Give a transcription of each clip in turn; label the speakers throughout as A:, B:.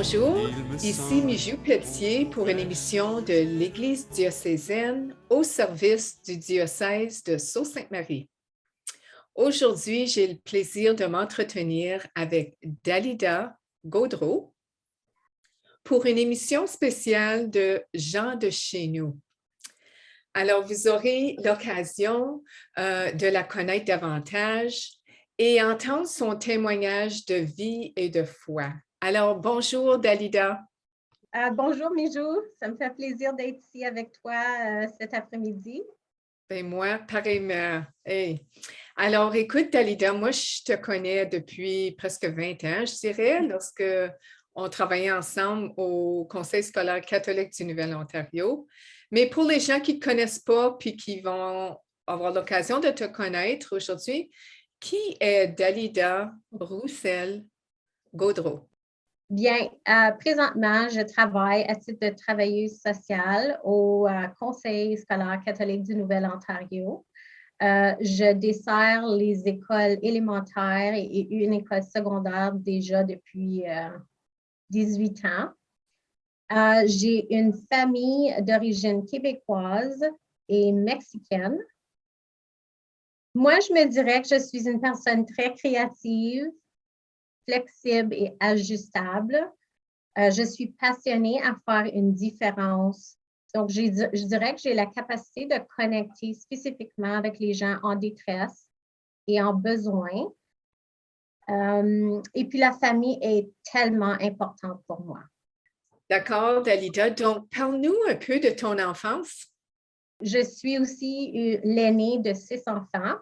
A: Bonjour, ici Mijou Pelletier pour une émission de l'Église diocésaine au service du diocèse de Sault-Sainte-Marie. Aujourd'hui, j'ai le plaisir de m'entretenir avec Dalida Gaudreault pour une émission spéciale de Gens de chez nous. Alors, vous aurez l'occasion de la connaître davantage et entendre son témoignage de vie et de foi. Alors, bonjour Dalida.
B: Bonjour Mijou, ça me fait plaisir d'être ici avec toi cet après-midi.
A: Ben moi, pareillement. Hey. Alors, écoute, Dalida, moi, je te connais depuis presque 20 ans, je dirais, lorsque on travaillait ensemble au Conseil scolaire catholique du Nouvel-Ontario. Mais pour les gens qui ne te connaissent pas puis qui vont avoir l'occasion de te connaître aujourd'hui, qui est Dalida Roussel-Gaudreault?
B: Bien, présentement, je travaille à titre de travailleuse sociale au Conseil scolaire catholique du Nouvel-Ontario. Je desserre les écoles élémentaires et une école secondaire déjà depuis 18 ans. J'ai une famille d'origine québécoise et mexicaine. Moi, je me dirais que je suis une personne très créative, flexible et ajustable. Je suis passionnée à faire une différence. Donc, je dirais que j'ai la capacité de connecter spécifiquement avec les gens en détresse et en besoin. Et puis, la famille est tellement importante pour moi.
A: D'accord, Dalida. Donc, parle-nous un peu de ton enfance.
B: Je suis aussi l'aînée de 6 enfants.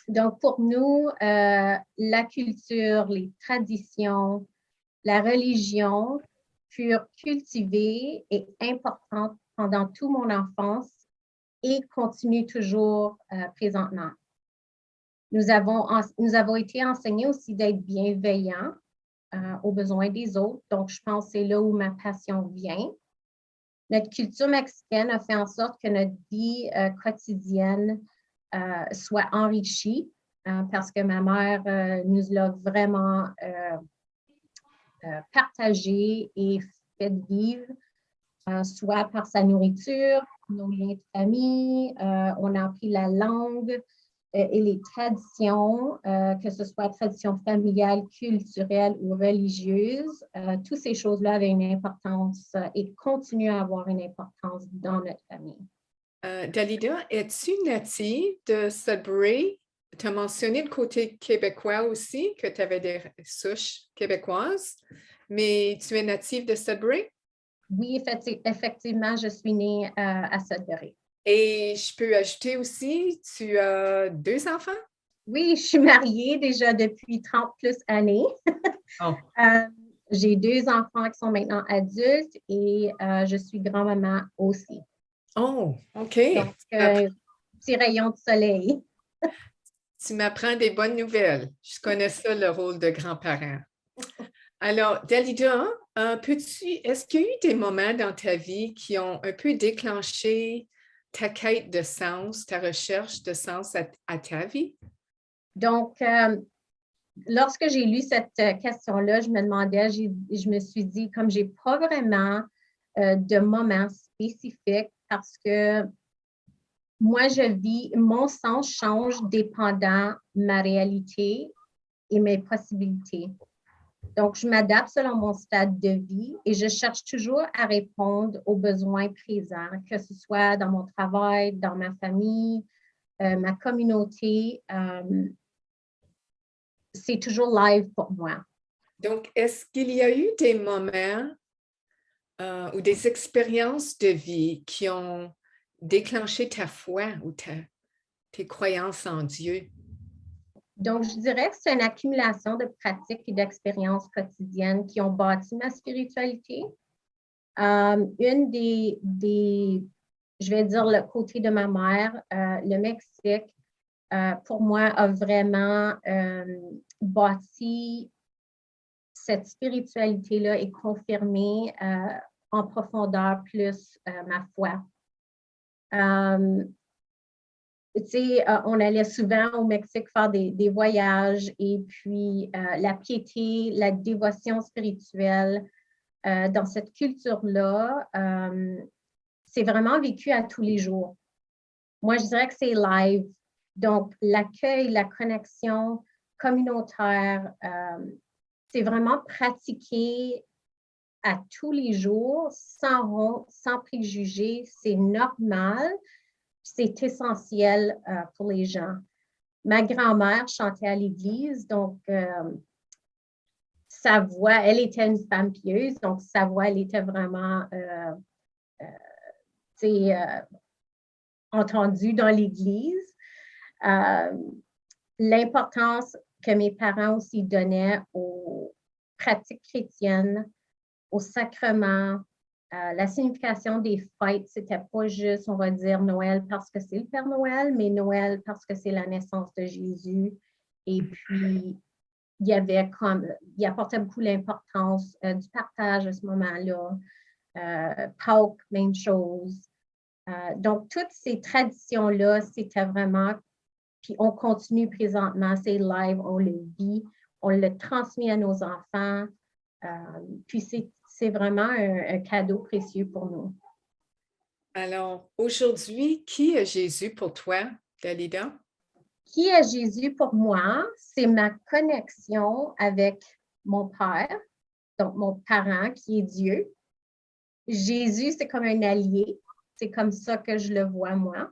B: Donc, pour nous, la culture, les traditions, la religion furent cultivées et importantes pendant toute mon enfance et continuent toujours présentement. Nous avons été enseignés aussi d'être bienveillants aux besoins des autres. Donc, je pense que c'est là où ma passion vient. Notre culture mexicaine a fait en sorte que notre vie quotidienne soit enrichie parce que ma mère nous l'a vraiment partagé et fait vivre, soit par sa nourriture, nos liens de famille, on a appris la langue et les traditions, que ce soit traditions familiales, culturelles ou religieuses. Toutes ces choses-là avaient une importance et continuent à avoir une importance dans notre famille.
A: Dalida, es-tu native de Sudbury? Tu as mentionné le côté québécois aussi, que tu avais des souches québécoises, mais tu es native de Sudbury?
B: Oui, effectivement, je suis née à Sudbury.
A: Et je peux ajouter aussi, tu as 2 enfants?
B: Oui, je suis mariée déjà depuis 30 plus années.
A: Oh,
B: J'ai 2 enfants qui sont maintenant adultes et je suis grand-maman aussi.
A: oh, OK.
B: Donc, petit rayon de soleil.
A: Tu m'apprends des bonnes nouvelles. Je connais ça, le rôle de grand-parent. Alors, Dalida, est-ce qu'il y a eu des moments dans ta vie qui ont un peu déclenché ta quête de sens, ta recherche de sens à ta vie?
B: Donc, lorsque j'ai lu cette question-là, je me demandais, je me suis dit, comme j'ai pas vraiment de moment spécifique parce que moi, je vis, mon sens change dépendant ma réalité et mes possibilités. Donc, je m'adapte selon mon stade de vie et je cherche toujours à répondre aux besoins présents, que ce soit dans mon travail, dans ma famille, ma communauté. C'est toujours live pour moi.
A: Donc, est-ce qu'il y a eu des moments ou des expériences de vie qui ont déclenché ta foi ou tes croyances en Dieu?
B: Donc, je dirais que c'est une accumulation de pratiques et d'expériences quotidiennes qui ont bâti ma spiritualité. Une je vais dire le côté de ma mère, le Mexique, pour moi, a vraiment bâti cette spiritualité-là et confirmé en profondeur plus ma foi. tu sais, on allait souvent au Mexique faire des voyages et puis la piété, la dévotion spirituelle, dans cette culture-là, c'est vraiment vécu à tous les jours. Moi, je dirais que c'est live. Donc, l'accueil, la connexion communautaire, c'est vraiment pratiqué à tous les jours, sans préjugés. C'est normal, c'est essentiel pour les gens. Ma grand-mère chantait à l'église, donc sa voix, elle était une femme pieuse, donc sa voix, elle était vraiment entendue dans l'église. L'importance que mes parents aussi donnaient aux pratiques chrétiennes, aux sacrements, la signification des fêtes, c'était pas juste, on va dire, Noël parce que c'est le Père Noël, mais Noël parce que c'est la naissance de Jésus. Et puis, il apportait beaucoup l'importance du partage à ce moment-là. Pâques, même chose. Donc, toutes ces traditions-là, c'était vraiment, puis on continue présentement, c'est live, on le vit, on le transmet à nos enfants. Puis c'est vraiment un cadeau précieux pour nous.
A: Alors, aujourd'hui, qui est Jésus pour toi, Dalida?
B: Qui est Jésus pour moi? C'est ma connexion avec mon Père, donc mon parent qui est Dieu. Jésus, c'est comme un allié. C'est comme ça que je le vois, moi.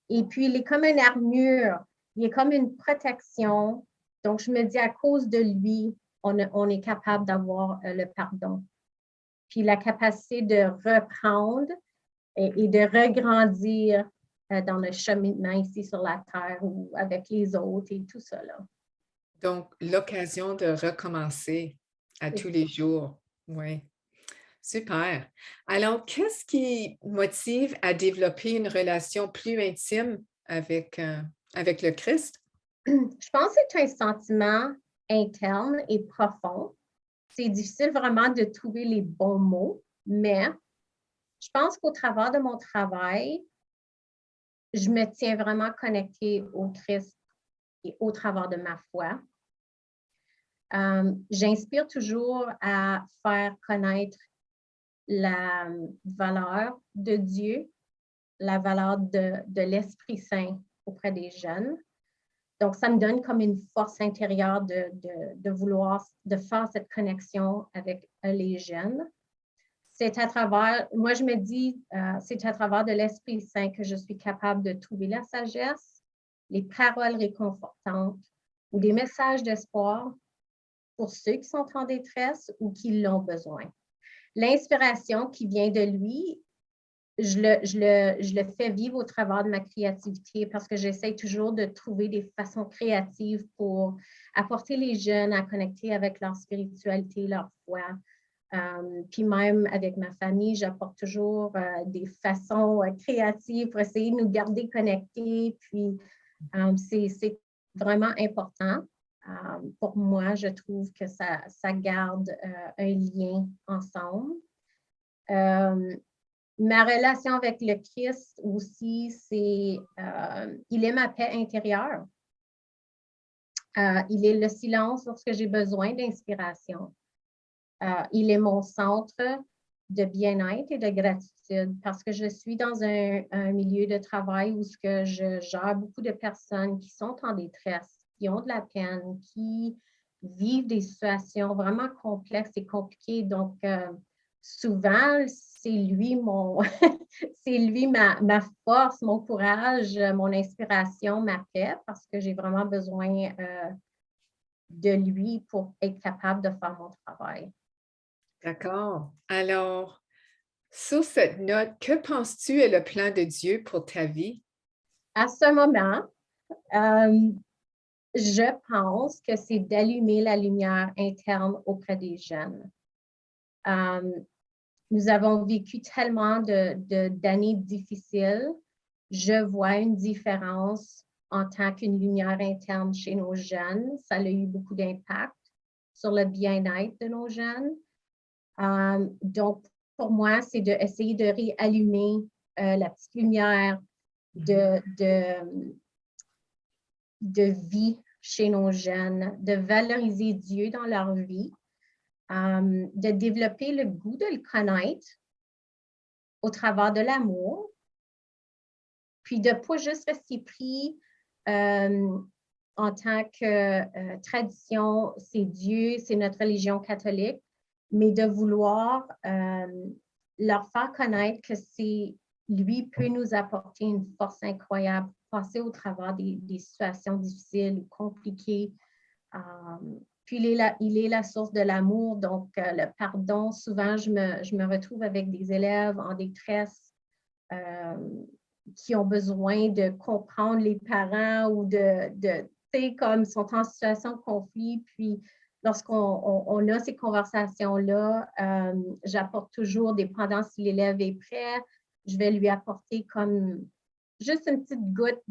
B: Et puis, il est comme une armure. Il est comme une protection. Donc, je me dis, à cause de lui, on est capable d'avoir le pardon. Puis la capacité de reprendre et de regrandir dans le cheminement ici sur la terre ou avec les autres et tout ça. Là.
A: Donc, l'occasion de recommencer à tous les jours. Oui, super. Alors, qu'est-ce qui motive à développer une relation plus intime avec le Christ?
B: Je pense que c'est un sentiment interne et profond. C'est difficile vraiment de trouver les bons mots, mais je pense qu'au travers de mon travail, je me tiens vraiment connectée au Christ et au travers de ma foi. J'inspire toujours à faire connaître la valeur de Dieu, la valeur de l'Esprit Saint auprès des jeunes. Donc, ça me donne comme une force intérieure de vouloir, de faire cette connexion avec les jeunes. C'est à travers, moi je me dis, c'est à travers de l'Esprit Saint que je suis capable de trouver la sagesse, les paroles réconfortantes ou des messages d'espoir pour ceux qui sont en détresse ou qui l'ont besoin. L'inspiration qui vient de lui, je le fais vivre au travers de ma créativité parce que j'essaie toujours de trouver des façons créatives pour apporter les jeunes à connecter avec leur spiritualité, leur foi. Puis même avec ma famille, j'apporte toujours des façons créatives pour essayer de nous garder connectés. Puis c'est vraiment important. Pour moi, je trouve que ça garde un lien ensemble. Ma relation avec le Christ aussi, il est ma paix intérieure. Il est le silence lorsque j'ai besoin d'inspiration. Il est mon centre de bien-être et de gratitude parce que je suis dans un milieu de travail où je gère beaucoup de personnes qui sont en détresse, qui ont de la peine, qui vivent des situations vraiment complexes et compliquées. Donc, souvent, c'est lui c'est lui ma force, mon courage, mon inspiration, ma paix, parce que j'ai vraiment besoin de lui pour être capable de faire mon travail.
A: D'accord. Alors, sur cette note, que penses-tu est le plan de Dieu pour ta vie?
B: À ce moment, je pense que c'est d'allumer la lumière interne auprès des jeunes. Nous avons vécu tellement d'années difficiles. Je vois une différence en tant qu'une lumière interne chez nos jeunes. Ça a eu beaucoup d'impact sur le bien-être de nos jeunes. Donc, pour moi, c'est d'essayer de réallumer la petite lumière de vie chez nos jeunes, de valoriser Dieu dans leur vie, de développer le goût de le connaître au travers de l'amour, puis de ne pas juste rester pris en tant que tradition, c'est Dieu, c'est notre religion catholique, mais de vouloir leur faire connaître que lui peut nous apporter une force incroyable, passer au travers des situations difficiles ou compliquées. Puis il est la source de l'amour, donc le pardon, souvent je me retrouve avec des élèves en détresse qui ont besoin de comprendre les parents ou tu sais, comme ils sont en situation de conflit, puis lorsqu'on a ces conversations-là, j'apporte toujours, dépendant si l'élève est prêt, je vais lui apporter comme juste une petite goutte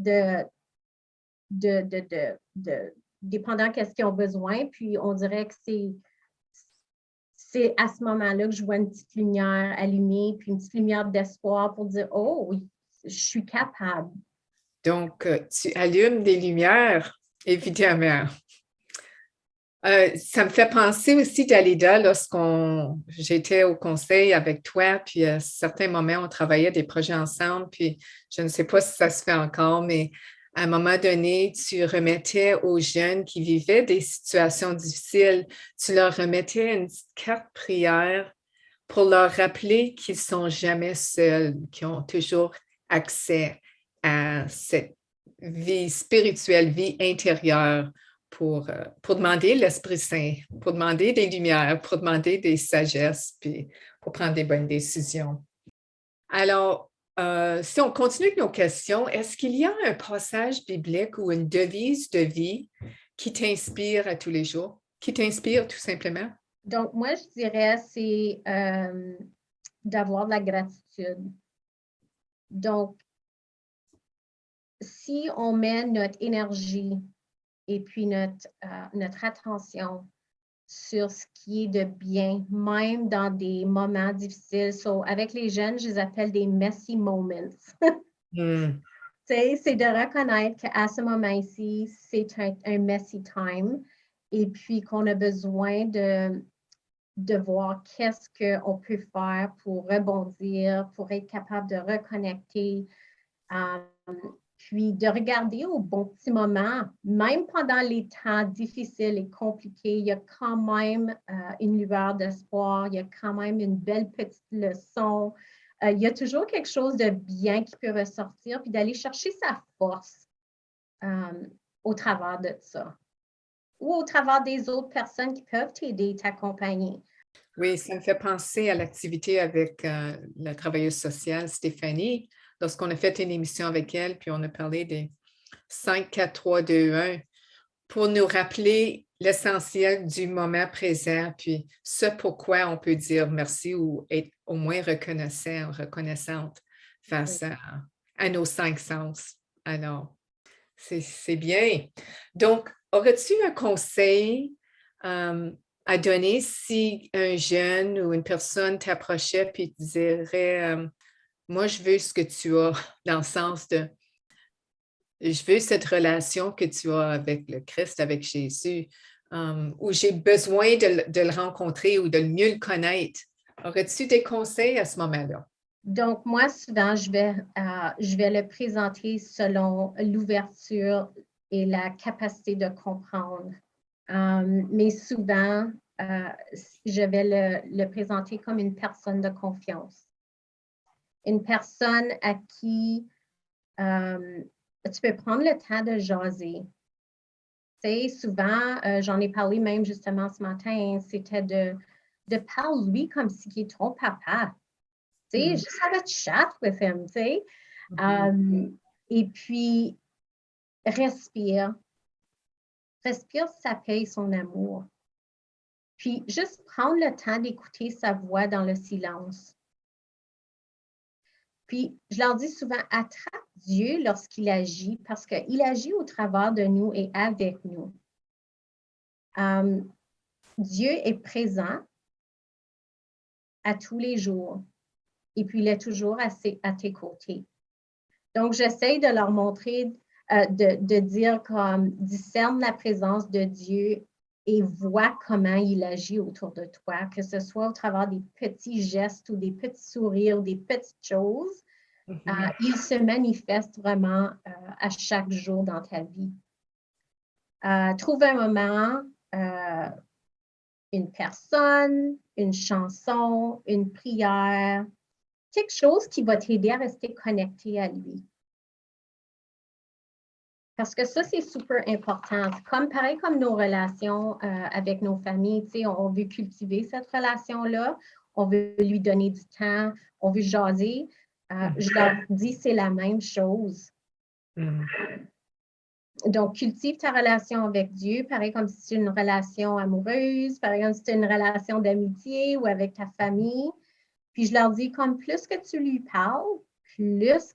B: dépendant qu'est-ce qu'ils ont besoin, puis on dirait que c'est à ce moment-là que je vois une petite lumière allumée, puis une petite lumière d'espoir pour dire « Oh, oui, je suis capable. »
A: Donc, tu allumes des lumières, évidemment. Ça me fait penser aussi, Dalida, j'étais au conseil avec toi, puis à certains moments, on travaillait des projets ensemble, puis je ne sais pas si ça se fait encore, mais à un moment donné, tu remettais aux jeunes qui vivaient des situations difficiles, tu leur remettais une petite carte prière pour leur rappeler qu'ils ne sont jamais seuls, qu'ils ont toujours accès à cette vie spirituelle, vie intérieure pour demander l'Esprit Saint, pour demander des lumières, pour demander des sagesses, puis pour prendre des bonnes décisions. Alors, si on continue avec nos questions, est-ce qu'il y a un passage biblique ou une devise de vie qui t'inspire à tous les jours, qui t'inspire tout simplement?
B: Donc, moi, je dirais, c'est d'avoir de la gratitude. Donc, si on met notre énergie et puis notre attention sur ce qui est de bien, même dans des moments difficiles. Avec les jeunes, je les appelle des messy moments. C'est de reconnaître qu'à ce moment-ci, c'est un messy time et puis qu'on a besoin de voir qu'est-ce qu'on peut faire pour rebondir, pour être capable de reconnecter. Puis de regarder au bon petit moment, même pendant les temps difficiles et compliqués, il y a quand même une lueur d'espoir, il y a quand même une belle petite leçon. Il y a toujours quelque chose de bien qui peut ressortir, puis d'aller chercher sa force au travers de ça. Ou au travers des autres personnes qui peuvent t'aider, t'accompagner.
A: Oui, ça me fait penser à l'activité avec la travailleuse sociale Stéphanie, lorsqu'on a fait une émission avec elle, puis on a parlé des 5, 4, 3, 2, 1, pour nous rappeler l'essentiel du moment présent, puis ce pourquoi on peut dire merci ou être au moins reconnaissante face à nos 5 sens. Alors, c'est bien. Donc, aurais-tu un conseil à donner si un jeune ou une personne t'approchait et te dirait moi, je veux ce que tu as, dans le sens de je veux cette relation que tu as avec le Christ, avec Jésus, où j'ai besoin de le rencontrer ou de mieux le connaître. Aurais-tu des conseils à ce moment-là?
B: Donc, moi, souvent, je vais le présenter selon l'ouverture et la capacité de comprendre. Mais souvent, je vais le présenter comme une personne de confiance. Une personne à qui tu peux prendre le temps de jaser. Tu sais, souvent, j'en ai parlé même justement ce matin, c'était de parler-lui comme si il est ton papa. Tu sais, just have a chat with him, tu sais. Et puis, respire. Respire sa paix et son amour. Puis, juste prendre le temps d'écouter sa voix dans le silence. Puis, je leur dis souvent, attrape Dieu lorsqu'il agit, parce qu'il agit au travers de nous et avec nous. Dieu est présent à tous les jours et puis il est toujours à tes côtés. Donc, j'essaye de leur montrer, de dire comme discerne la présence de Dieu et vois comment il agit autour de toi, que ce soit au travers des petits gestes ou des petits sourires, des petites choses. Il se manifeste vraiment à chaque jour dans ta vie. Trouve un moment, une personne, une chanson, une prière, quelque chose qui va t'aider à rester connecté à lui. Parce que ça, c'est super important. Pareil comme nos relations avec nos familles, on veut cultiver cette relation-là, on veut lui donner du temps, on veut jaser. Je leur dis, c'est la même chose. Donc, cultive ta relation avec Dieu, pareil comme si c'est une relation amoureuse, pareil comme si c'est une relation d'amitié ou avec ta famille. Puis je leur dis, comme plus que tu lui parles, plus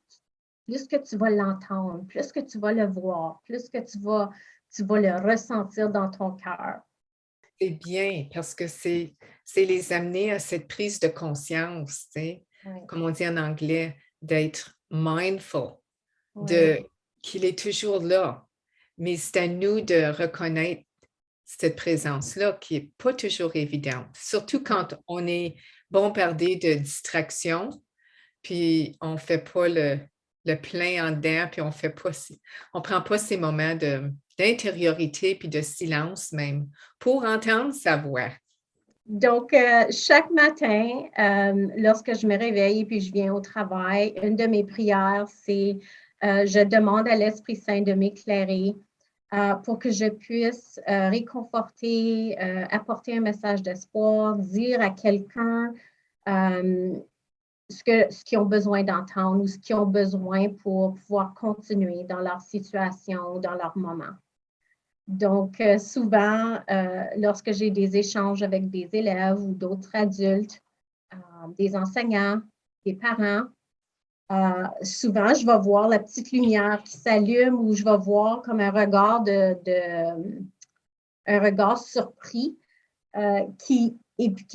B: que tu vas l'entendre, plus que tu vas le voir, plus que tu vas le ressentir dans ton cœur.
A: C'est bien parce que c'est les amener à cette prise de conscience, comme on dit en anglais, d'être mindful, qu'il est toujours là. Mais c'est à nous de reconnaître cette présence-là qui n'est pas toujours évidente, surtout quand on est bombardé de distractions, puis on ne fait pas le plein en dedans, puis on prend pas ces moments d'intériorité puis de silence même pour entendre sa voix.
B: Donc, chaque matin, lorsque je me réveille et puis je viens au travail, une de mes prières, c'est je demande à l'Esprit Saint de m'éclairer pour que je puisse réconforter, apporter un message d'espoir, dire à quelqu'un ce qu'ils ont besoin d'entendre ou ce qu'ils ont besoin pour pouvoir continuer dans leur situation ou dans leur moment. Donc, souvent, lorsque j'ai des échanges avec des élèves ou d'autres adultes, des enseignants, des parents, souvent, je vais voir la petite lumière qui s'allume ou je vais voir comme un regard un regard surpris qui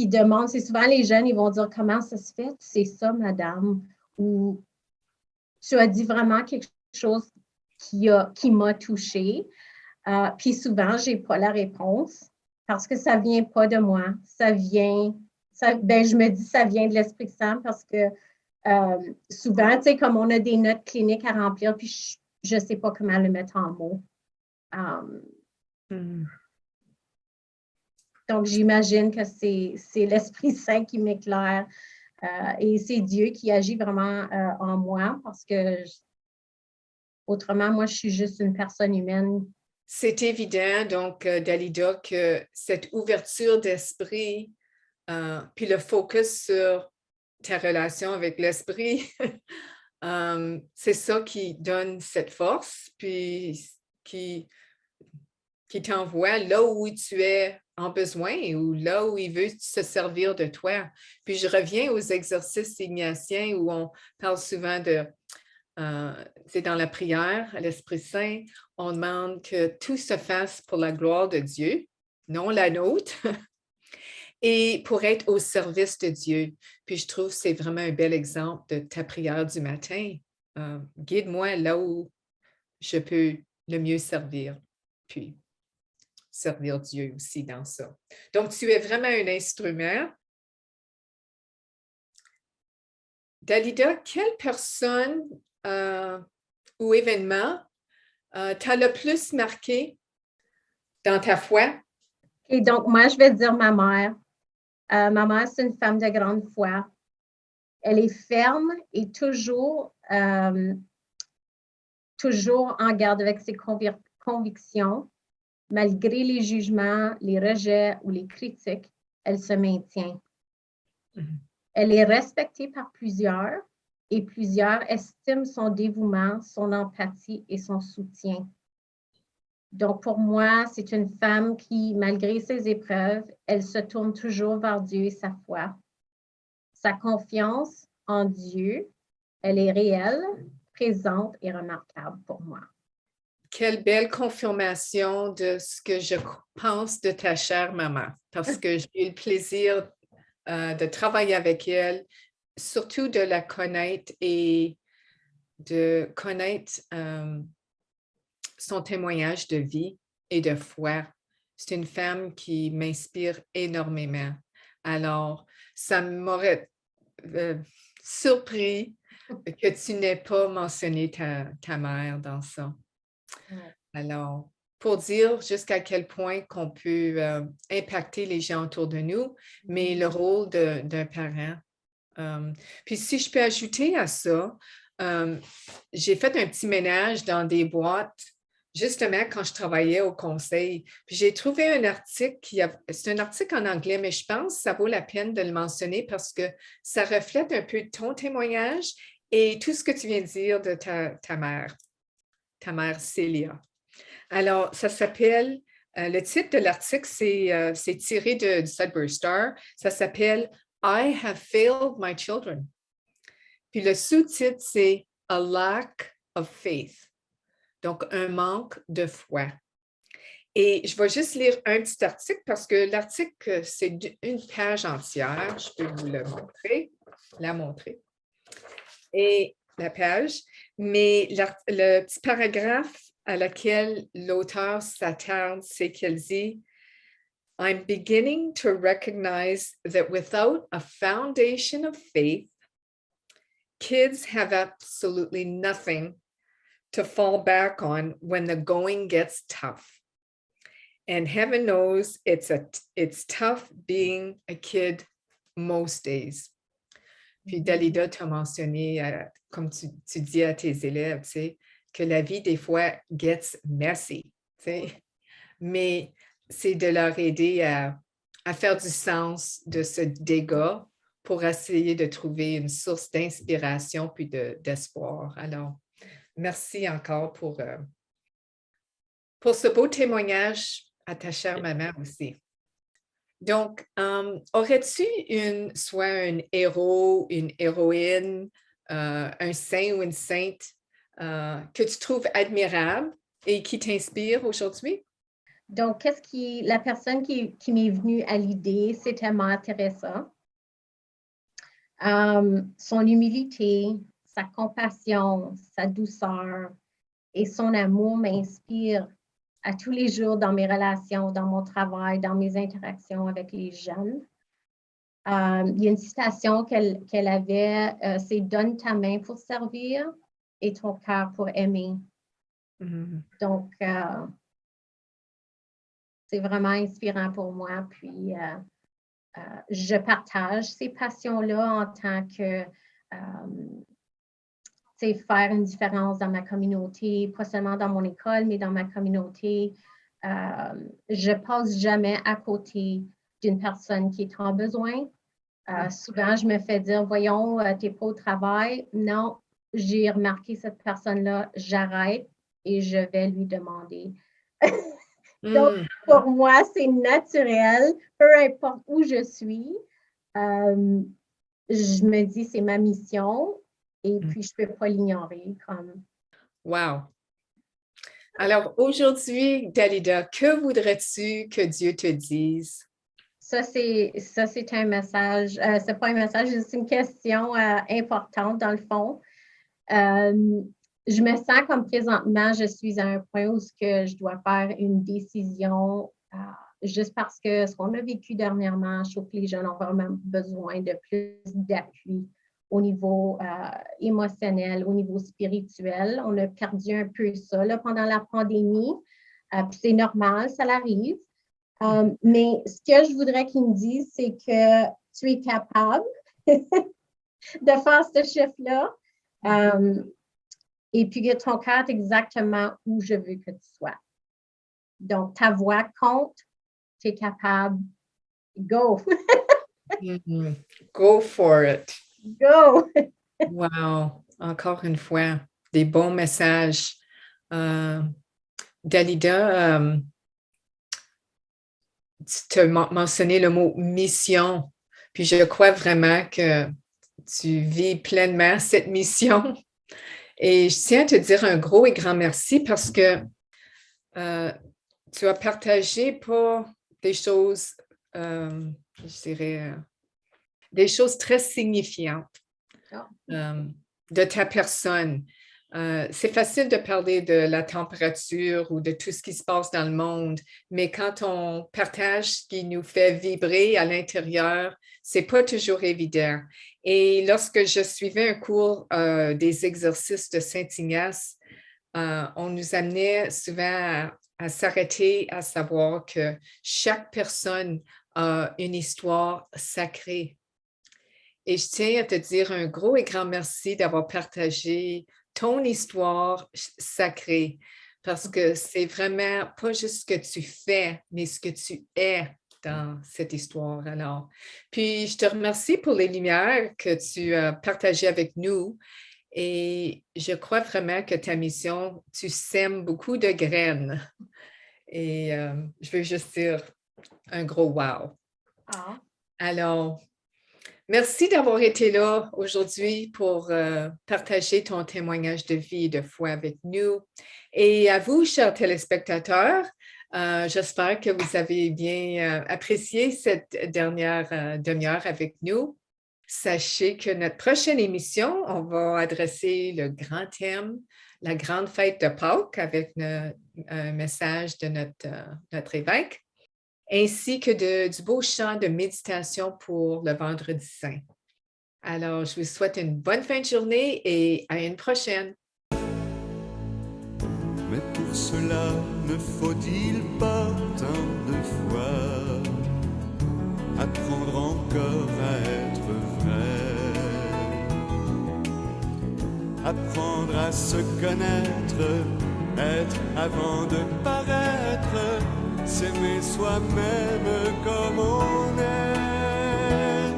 B: demande, c'est souvent les jeunes, ils vont dire comment ça se fait, c'est ça, madame, ou tu as dit vraiment quelque chose qui m'a touchée. Puis souvent, je n'ai pas la réponse parce que ça ne vient pas de moi. Je me dis ça vient de l'Esprit Saint parce que souvent, tu sais, comme on a des notes cliniques à remplir, puis je ne sais pas comment le mettre en mots. Donc, j'imagine que c'est l'Esprit Saint qui m'éclaire et c'est Dieu qui agit vraiment en moi parce que autrement, moi, je suis juste une personne humaine.
A: C'est évident, donc, Dalida, que cette ouverture d'esprit, puis le focus sur ta relation avec l'esprit, c'est ça qui donne cette force, puis qui t'envoie là où tu es en besoin ou là où il veut se servir de toi. Puis je reviens aux exercices ignatiens où on parle souvent de, c'est dans la prière à l'Esprit Saint, on demande que tout se fasse pour la gloire de Dieu, non la nôtre, et pour être au service de Dieu. Puis je trouve que c'est vraiment un bel exemple de ta prière du matin. Guide-moi là où je peux le mieux servir, puis servir Dieu aussi dans ça. Donc, tu es vraiment un instrument. Dalida, quelle personne ou événement t'a le plus marqué dans ta foi?
B: Et donc, moi, je vais dire ma mère. Ma mère, c'est une femme de grande foi. Elle est ferme et toujours en garde avec ses convictions. Malgré les jugements, les rejets ou les critiques, elle se maintient. Elle est respectée par plusieurs et plusieurs estiment son dévouement, son empathie et son soutien. Donc, pour moi, c'est une femme qui, malgré ses épreuves, elle se tourne toujours vers Dieu et sa foi. Sa confiance en Dieu, elle est réelle, présente et remarquable pour moi.
A: Quelle belle confirmation de ce que je pense de ta chère maman, parce que j'ai eu le plaisir de travailler avec elle, surtout de la connaître et de connaître son témoignage de vie et de foi. C'est une femme qui m'inspire énormément. Alors, ça m'aurait surpris que tu n'aies pas mentionné ta mère dans ça.
B: Ouais.
A: Alors, pour dire jusqu'à quel point qu'on peut impacter les gens autour de nous, mais le rôle d'un parent. Puis si je peux ajouter à ça, j'ai fait un petit ménage dans des boîtes, justement quand je travaillais au conseil. Puis j'ai trouvé un article c'est un article en anglais, mais je pense que ça vaut la peine de le mentionner parce que ça reflète un peu ton témoignage et tout ce que tu viens de dire de ta mère Célia. Alors, ça s'appelle, le titre de l'article, c'est tiré du Sudbury Star. Ça s'appelle I have failed my children. Puis le sous-titre, c'est A lack of faith. Donc, un manque de foi. Et je vais juste lire un petit article parce que l'article, c'est une page entière. Je peux vous la montrer. Et la page, mais le petit paragraphe à laquelle l'auteur s'attarde, c'est qu'elle dit I'm beginning to recognize that without a foundation of faith, kids have absolutely nothing to fall back on when the going gets tough. And heaven knows it's tough being a kid most days. Puis Dalida t'a mentionné, comme tu dis à tes élèves, tu sais, que la vie, des fois, gets messy. Tu sais. Mais c'est de leur aider à faire du sens de ce dégât pour essayer de trouver une source d'inspiration puis d'espoir. Alors, merci encore pour ce beau témoignage à ta chère maman aussi. Donc, aurais-tu soit un héros, une héroïne, un saint ou une sainte que tu trouves admirable et qui t'inspire aujourd'hui?
B: Donc, la personne qui m'est venue à l'idée, c'était Mère Teresa. Son humilité, sa compassion, sa douceur et son amour m'inspirent à tous les jours dans mes relations, dans mon travail, dans mes interactions avec les jeunes. Il y a une citation qu'elle avait, c'est « Donne ta main pour servir et ton cœur pour aimer ». Donc, c'est vraiment inspirant pour moi. Puis, je partage ces passions-là en tant que faire une différence dans ma communauté, pas seulement dans mon école, mais dans ma communauté. Je passe jamais à côté d'une personne qui est en besoin. Souvent, je me fais dire, voyons, tu n'es pas au travail. Non, j'ai remarqué cette personne-là, j'arrête et je vais lui demander. Donc, pour moi, c'est naturel, peu importe où je suis. Je me dis, c'est ma mission et puis je ne peux pas l'ignorer.
A: Wow! Alors, aujourd'hui, Dalida, que voudrais-tu que Dieu te dise?
B: Ça, c'est un message, c'est pas un message, c'est une question importante dans le fond. Je me sens comme présentement, je suis à un point où je dois faire une décision juste parce que ce qu'on a vécu dernièrement, je trouve que les jeunes ont vraiment besoin de plus d'appui au niveau émotionnel, au niveau spirituel. On a perdu un peu ça là, pendant la pandémie. Puis c'est normal, ça l'arrive. Mais ce que je voudrais qu'ils me disent, c'est que tu es capable de faire ce chiffre-là. Et puis que ton cœur est exactement où je veux que tu sois. Donc, ta voix compte, tu es capable. Go!
A: Go for it!
B: Go!
A: Wow! Encore une fois, des bons messages. Dalida, tu as mentionné le mot mission, puis je crois vraiment que tu vis pleinement cette mission. Et je tiens à te dire un gros et grand merci parce que tu as partagé pas des choses, je dirais, des choses très signifiantes de ta personne. C'est facile de parler de la température ou de tout ce qui se passe dans le monde, mais quand on partage ce qui nous fait vibrer à l'intérieur, c'est pas toujours évident. Et lorsque je suivais un cours des exercices de Saint-Ignace, on nous amenait souvent à s'arrêter, à savoir que chaque personne a une histoire sacrée. Et je tiens à te dire un gros et grand merci d'avoir partagé ton histoire sacrée, parce que c'est vraiment pas juste ce que tu fais, mais ce que tu es dans cette histoire. Alors, puis je te remercie pour les lumières que tu as partagées avec nous. Et je crois vraiment que ta mission, tu sèmes beaucoup de graines. Et je veux juste dire un gros wow.
B: Ah.
A: Alors, merci d'avoir été là aujourd'hui pour partager ton témoignage de vie et de foi avec nous. Et à vous, chers téléspectateurs, j'espère que vous avez bien apprécié cette dernière demi-heure avec nous. Sachez que notre prochaine émission, on va adresser le grand thème, la grande fête de Pâques, avec un message de notre évêque, ainsi que du beau chant de méditation pour le Vendredi Saint. Alors, je vous souhaite une bonne fin de journée et à une prochaine.
C: Mais pour cela, ne faut-il pas tant de fois apprendre encore à être vrai, apprendre à se connaître, être avant de paraître, s'aimer soi-même comme on est,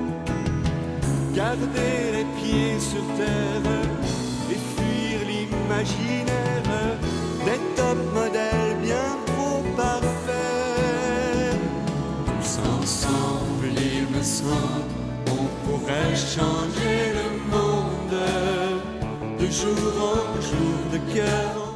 C: garder les pieds sur terre et fuir l'imaginaire des top modèles bien trop parfaits. Tous ensemble, il me semble, on pourrait changer le monde de jour en jour, de cœur en